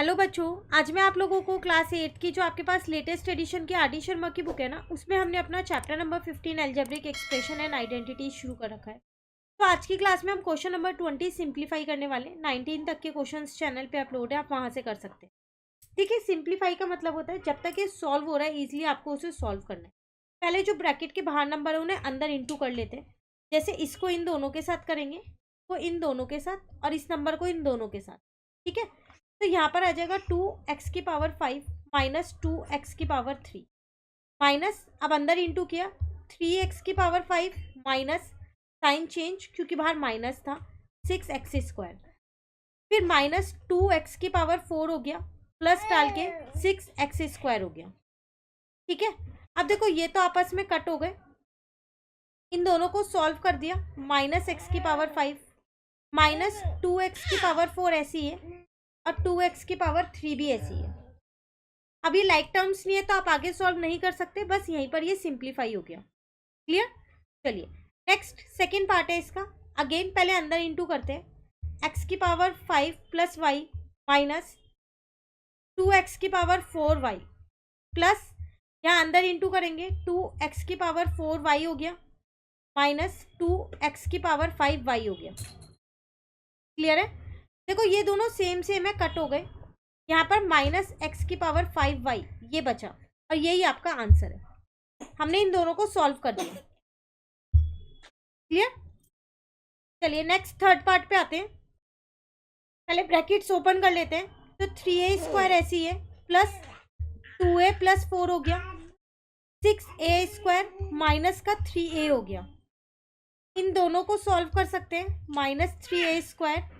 Hello बच्चों, आज मैं आप लोगों को क्लास 8 की जो आपके पास लेटेस्ट एडिशन की आर.डी. शर्मा की बुक है ना, उसमें हमने अपना chapter number 15 algebraic expression and identity शुरू कर रखा है। तो आज की क्लास में हम क्वेश्चन नंबर 20 सिंप्लीफाई करने वाले। 19 तक के क्वेश्चंस चैनल पे अपलोड है, आप वहां से कर सकते हैं। देखिए, सिंप्लीफाई का मतलब होता है जब तक ये सॉल्व हो रहा है इजिली आपको उसे सॉल्व करना है। पहले जो ब्रैकेट के बाहर नंबर है उन्हें अंदर इंटू कर लेते हैं। जैसे इसको इन दोनों के साथ करेंगे, वो इन दोनों के साथ, और इस नंबर को इन दोनों के साथ। ठीक है, तो यहाँ पर आ जाएगा 2x की पावर 5 माइनस 2x की पावर 3 माइनस, अब अंदर इंटू किया 3x की पावर 5 माइनस, साइन चेंज क्योंकि बाहर माइनस था, 6x स्क्वायर, फिर माइनस 2x की पावर 4 हो गया, प्लस डाल के 6x स्क्वायर हो गया। ठीक है, अब देखो ये तो आपस में कट हो गए, इन दोनों को सॉल्व कर दिया, माइनस एक्स की पावर 5 माइनस 2x की पावर 4 ऐसी है, और 2x की पावर 3 भी ऐसी है। अब ये लाइक टर्म्स नहीं है तो आप आगे सॉल्व नहीं कर सकते, बस यहीं पर ये सिंप्लीफाई हो गया। क्लियर? चलिए नेक्स्ट सेकेंड पार्ट है इसका। अगेन पहले अंदर इंटू करते हैं, x की power 5 plus Y minus 2x की पावर 4y प्लस, यहाँ अंदर इंटू करेंगे 2x की पावर 4y हो गया माइनस 2x की पावर 5y हो गया। क्लियर है? देखो ये दोनों सेम सेम है, कट हो गए, यहाँ पर माइनस एक्स की पावर 5y ये बचा, और यही आपका आंसर है। हमने इन दोनों को सॉल्व कर दिया। क्लियर? चलिए नेक्स्ट थर्ड पार्ट पे आते हैं। पहले ब्रैकेट्स ओपन कर लेते हैं, तो 3a स्क्वायर ऐसी है, प्लस 2a प्लस 4 हो गया, 6a स्क्वायर माइनस का 3a हो गया। इन दोनों को सॉल्व कर सकते हैं, माइनस 3a स्क्वायर,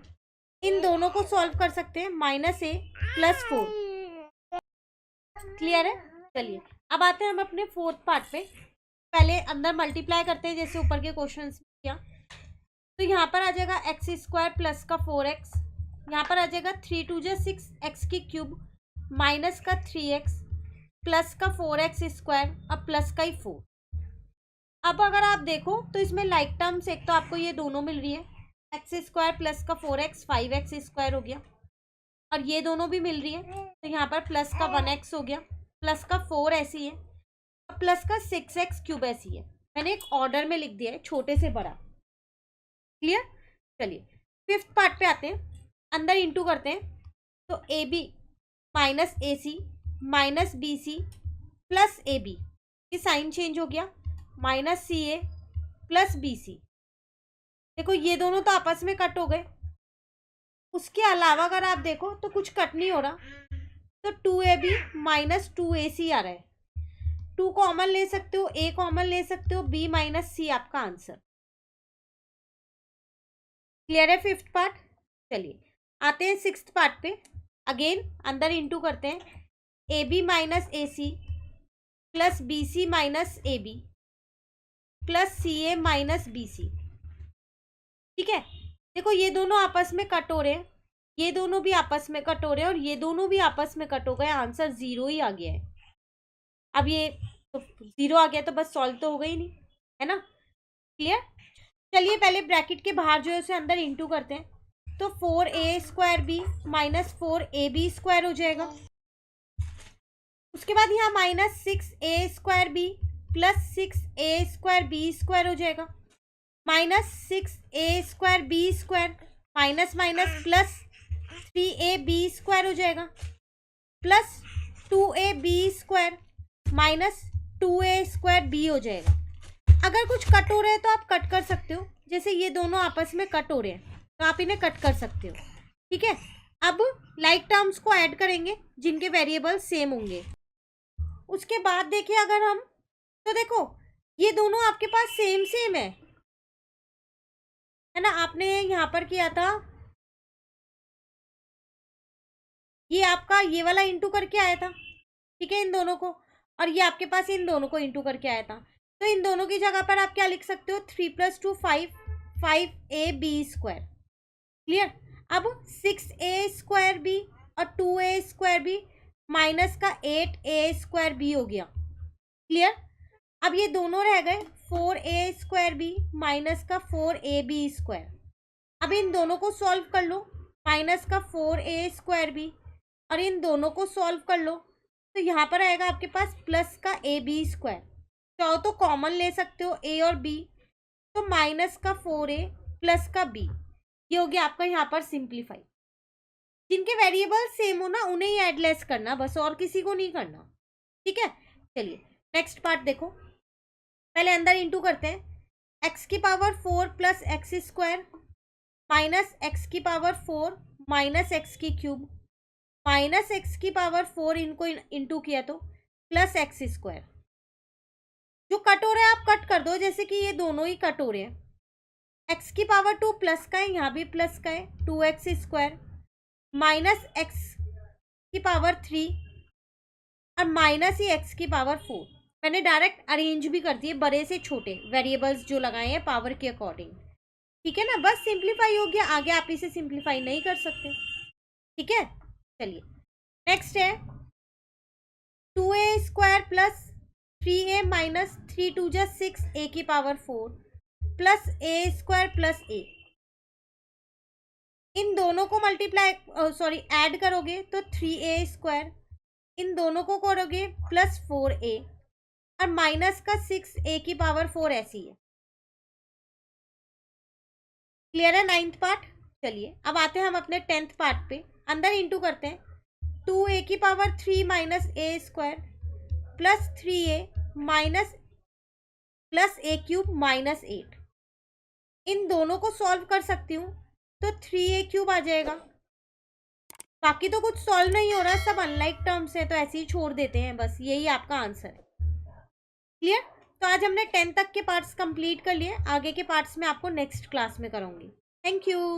इन दोनों को सॉल्व कर सकते हैं, माइनस a प्लस 4। क्लियर है? चलिए अब आते हैं हम अपने फोर्थ पार्ट पे। पहले अंदर मल्टीप्लाई करते हैं जैसे ऊपर के क्वेश्चन में किया। तो यहाँ पर आ जाएगा एक्स स्क्वायर प्लस का 4x, यहाँ पर आ जाएगा 3 2 जा 6x की क्यूब माइनस का 3x प्लस का 4x स्क्वायर, अब प्लस का ही 4। अब अगर आप देखो तो इसमें लाइक टर्म्स एक तो आपको ये दोनों मिल रही है, एक्स स्क्वायर प्लस का 4x 5x स्क्वायर हो गया, और ये दोनों भी मिल रही है, तो यहाँ पर प्लस का 1x हो गया, प्लस का 4 ऐसी है, और प्लस का 6x क्यूब ऐसी है। मैंने एक ऑर्डर में लिख दिया है, छोटे से बड़ा। क्लियर? चलिए फिफ्थ पार्ट पे आते हैं, अंदर इंटू करते हैं, तो A B minus A C minus B C plus A B, ये साइन चेंज हो गया, minus C A plus B C. देखो ये दोनों तो आपस में कट हो गए, उसके अलावा अगर आप देखो तो कुछ कट नहीं हो रहा, तो 2ab माइनस 2ac आ रहा है। 2 कॉमन ले सकते हो, a कॉमन ले सकते हो, b माइनस c आपका आंसर। क्लियर है फिफ्थ पार्ट? चलिए आते हैं सिक्स्थ पार्ट पे। अगेन अंदर इंटू करते हैं, ab minus ac plus bc minus ab plus ca minus bc। ठीक है, देखो ये दोनों आपस में कट हो रहे हैं, ये दोनों भी आपस में कट हो रहे हैं, और ये दोनों भी आपस में कट हो गए, आंसर 0 ही आ गया है। अब ये तो 0 आ गया तो बस सॉल्व तो हो गई नहीं, है ना? क्लियर? चलिए पहले ब्रैकेट के बाहर जो है उसे अंदर इंटू करते हैं, तो 4a square B minus 4ab square हो जाएगा। उसके बाद यहाँ minus 6a square B plus 6a square B square हो जाएगा, minus 6a square B square minus minus plus 3ab square हो जाएगा, plus 2ab square minus 2a square B हो जाएगा। अगर कुछ कट हो रहा है तो आप कट कर सकते हो, जैसे ये दोनों आपस में कट हो रहे हैं तो आप इन्हें कट कर सकते हो। ठीक है, अब लाइक टर्म्स को ऐड करेंगे जिनके वेरिएबल सेम होंगे। उसके बाद देखिए अगर हम, तो देखो ये दोनों आपके पास सेम सेम है ना? आपने यहाँ पर किया था, ये आपका ये वाला इंटू करके आया था, ठीक है, इन दोनों को, और ये आपके पास इन दोनों को इंटू करके आया था। तो इन दोनों की जगह पर आप क्या लिख सकते हो, 3 प्लस 2 5 5ab स्क्वायर। क्लियर? अब 6a स्क्वायर बी और 2a स्क्वायर बी माइनस का 8a स्क्वायर बी हो गया। क्लियर? अब ये दोनों रह गए, 4a स्क्वायर बी माइनस का 4ab स्क्वायर। अब इन दोनों को सॉल्व कर लो, माइनस का 4a स्क्वायर बी और इन दोनों को सॉल्व कर लो। तो यहाँ पर आएगा आपके पास प्लस का ए बी स्क्वायर, चाहो तो कॉमन ले सकते हो ए और बी, तो माइनस का 4a प्लस का b, ये हो गया आपका यहाँ पर सिंप्लीफाई। जिनके वेरिएबल सेम हो ना उन्हें ही ऐड लेस करना बस, और किसी को नहीं करना, ठीक है। चलिए नेक्स्ट पार्ट देखो, पहले अंदर इंटू करते हैं। एक्स की power 4 plus x square minus x की पावर 4 माइनस एक्स की क्यूब माइनस एक्स की पावर 4, इनको इंटू किया तो प्लस एक्स स्क्वायर। जो कट हो रहा है आप कट कर दो, जैसे कि ये दोनों ही कट हो रहे हैं। एक्स की पावर 2 प्लस का है, यहाँ भी प्लस का है, 2x स्क्वायर माइनस एक्स की पावर 3 और माइनस ही एक्स की पावर 4। मैंने डायरेक्ट अरेंज भी कर दिए बड़े से छोटे वेरिएबल्स जो लगाए हैं पावर के अकॉर्डिंग, ठीक है ना। बस सिंप्लीफाई हो गया, आगे आप इसे सिंप्लीफाई नहीं कर सकते, ठीक है। चलिए नेक्स्ट है 2a square plus 3a minus 3 2 जा 6 a की power 4 plus a square plus a। इन दोनों को मल्टीप्लाई ऐड करोगे तो 3a स्क्वायर, इन दोनों को करोगे प्लस 4a और माइनस का 6a की पावर 4 ऐसी है। क्लियर है 9th पार्ट। चलिए अब आते हैं हम अपने 10th पार्ट पे, अंदर इंटू करते हैं। 2a की power 3 minus a square plus 3a minus plus a cube minus 8। इन दोनों को सॉल्व कर सकती हूँ तो 3a क्यूब आ जाएगा। बाकी तो कुछ सॉल्व नहीं हो रहा, सब अनलाइक टर्म्स है तो ऐसे ही छोड़ देते हैं, बस यही आपका आंसर है। क्लियर। तो आज हमने 10 तक के पार्ट्स कंप्लीट कर लिए, आगे के पार्ट्स में आपको नेक्स्ट क्लास में कराऊंगी। Thank you.